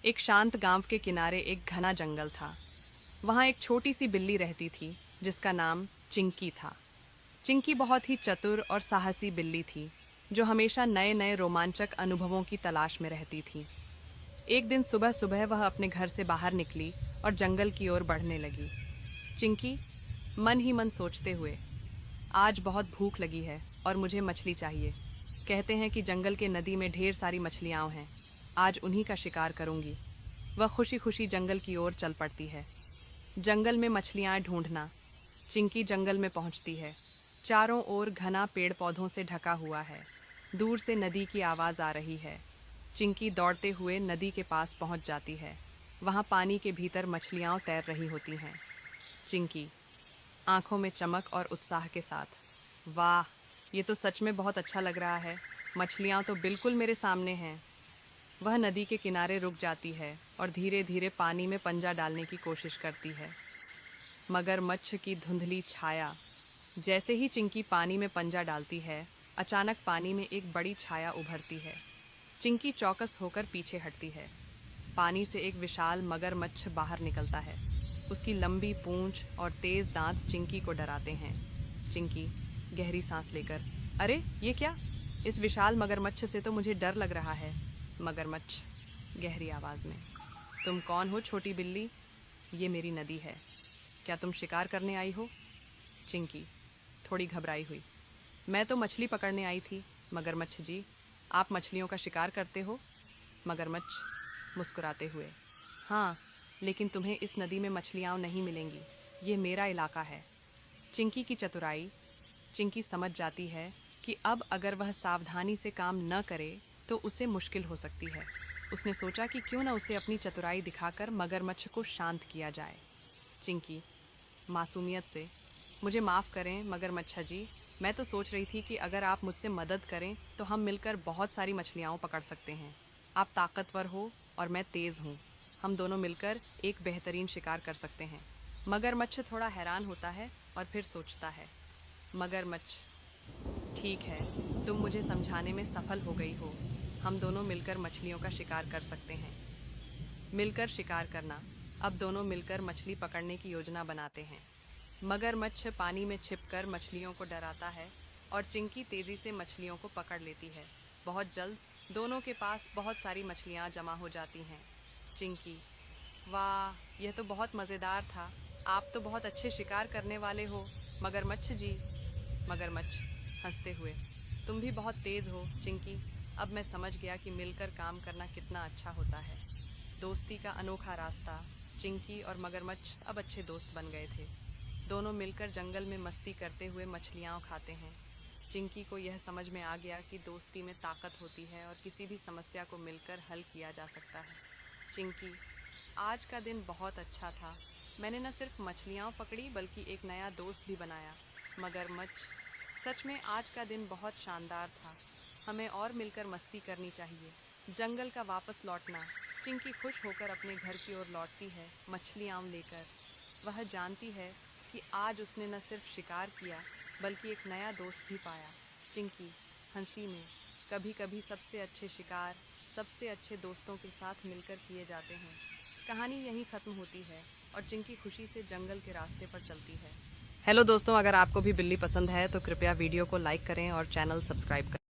एक शांत गांव के किनारे एक घना जंगल था। वहाँ एक छोटी सी बिल्ली रहती थी जिसका नाम चिंकी था। चिंकी बहुत ही चतुर और साहसी बिल्ली थी जो हमेशा नए नए रोमांचक अनुभवों की तलाश में रहती थी। एक दिन सुबह सुबह वह अपने घर से बाहर निकली और जंगल की ओर बढ़ने लगी। चिंकी मन ही मन सोचते हुए, आज बहुत भूख लगी है और मुझे मछली चाहिए। कहते हैं कि जंगल के नदी में ढेर सारी मछलियाँ हैं। आज उन्हीं का शिकार करूंगी। वह खुशी खुशी जंगल की ओर चल पड़ती है। जंगल में मछलियाँ ढूंढना। चिंकी जंगल में पहुंचती है। चारों ओर घना पेड़ पौधों से ढका हुआ है। दूर से नदी की आवाज़ आ रही है। चिंकी दौड़ते हुए नदी के पास पहुंच जाती है। वहाँ पानी के भीतर मछलियाँ तैर रही होती हैं। चिंकी आंखों में चमक और उत्साह के साथ, वाह, ये तो सच में बहुत अच्छा लग रहा है। मछलियाँ तो बिल्कुल मेरे सामने हैं। वह नदी के किनारे रुक जाती है और धीरे धीरे पानी में पंजा डालने की कोशिश करती है। मगरमच्छ की धुंधली छाया। जैसे ही चिंकी पानी में पंजा डालती है, अचानक पानी में एक बड़ी छाया उभरती है। चिंकी चौकस होकर पीछे हटती है। पानी से एक विशाल मगरमच्छ बाहर निकलता है। उसकी लंबी पूंछ और तेज दांत चिंकी को डराते हैं। चिंकी गहरी सांस लेकर, अरे ये क्या? इस विशाल मगरमच्छ से तो मुझे डर लग रहा है। मगरमच्छ गहरी आवाज में, तुम कौन हो छोटी बिल्ली? ये मेरी नदी है। क्या तुम शिकार करने आई हो? चिंकी थोड़ी घबराई हुई, मैं तो मछली पकड़ने आई थी। मगरमच्छ जी, आप मछलियों का शिकार करते हो? मगरमच्छ मुस्कुराते हुए, हाँ, लेकिन तुम्हें इस नदी में मछलियाँ नहीं मिलेंगी। ये मेरा इलाका है। चिंकी की चतुराई। चिंकी समझ जाती है कि अब अगर वह सावधानी से काम न करे तो उसे मुश्किल हो सकती है। उसने सोचा कि क्यों न उसे अपनी चतुराई दिखाकर मगरमच्छ को शांत किया जाए। चिंकी मासूमियत से, मुझे माफ़ करें मगरमच्छ जी, मैं तो सोच रही थी कि अगर आप मुझसे मदद करें तो हम मिलकर बहुत सारी मछलियाँ पकड़ सकते हैं। आप ताकतवर हो और मैं तेज़ हूँ। हम दोनों मिलकर एक बेहतरीन शिकार कर सकते हैं। मगरमच्छ थोड़ा हैरान होता है और फिर सोचता है, मगरमच्छ, ठीक है, तुम मुझे समझाने में सफल हो गई हो। हम दोनों मिलकर मछलियों का शिकार कर सकते हैं। मिलकर शिकार करना। अब दोनों मिलकर मछली पकड़ने की योजना बनाते हैं। मगरमच्छ पानी में छिपकर मछलियों को डराता है और चिंकी तेज़ी से मछलियों को पकड़ लेती है। बहुत जल्द दोनों के पास बहुत सारी मछलियाँ जमा हो जाती हैं। चिंकी, वाह, यह तो बहुत मज़ेदार था। आप तो बहुत अच्छे शिकार करने वाले हो मगरमच्छ जी। मगरमच्छ हंसते हुए, तुम भी बहुत तेज़ हो चिंकी। अब मैं समझ गया कि मिलकर काम करना कितना अच्छा होता है। दोस्ती का अनोखा रास्ता। चिंकी और मगरमच्छ अब अच्छे दोस्त बन गए थे। दोनों मिलकर जंगल में मस्ती करते हुए मछलियाँ खाते हैं। चिंकी को यह समझ में आ गया कि दोस्ती में ताकत होती है और किसी भी समस्या को मिलकर हल किया जा सकता है। चिंकी, आज का दिन बहुत अच्छा था। मैंने न सिर्फ मछलियाँ पकड़ी बल्कि एक नया दोस्त भी बनाया। मगरमच्छ, सच में आज का दिन बहुत शानदार था। हमें और मिलकर मस्ती करनी चाहिए। जंगल का वापस लौटना। चिंकी खुश होकर अपने घर की ओर लौटती है, मछलियाँ लेकर। वह जानती है कि आज उसने न सिर्फ शिकार किया बल्कि एक नया दोस्त भी पाया। चिंकी हंसी में, कभी कभी सबसे अच्छे शिकार सबसे अच्छे दोस्तों के साथ मिलकर किए जाते हैं। कहानी यहीं ख़त्म होती है और चिंकी खुशी से जंगल के रास्ते पर चलती है। हेलो दोस्तों, अगर आपको भी बिल्ली पसंद है तो कृपया वीडियो को लाइक करें और चैनल सब्सक्राइब करें।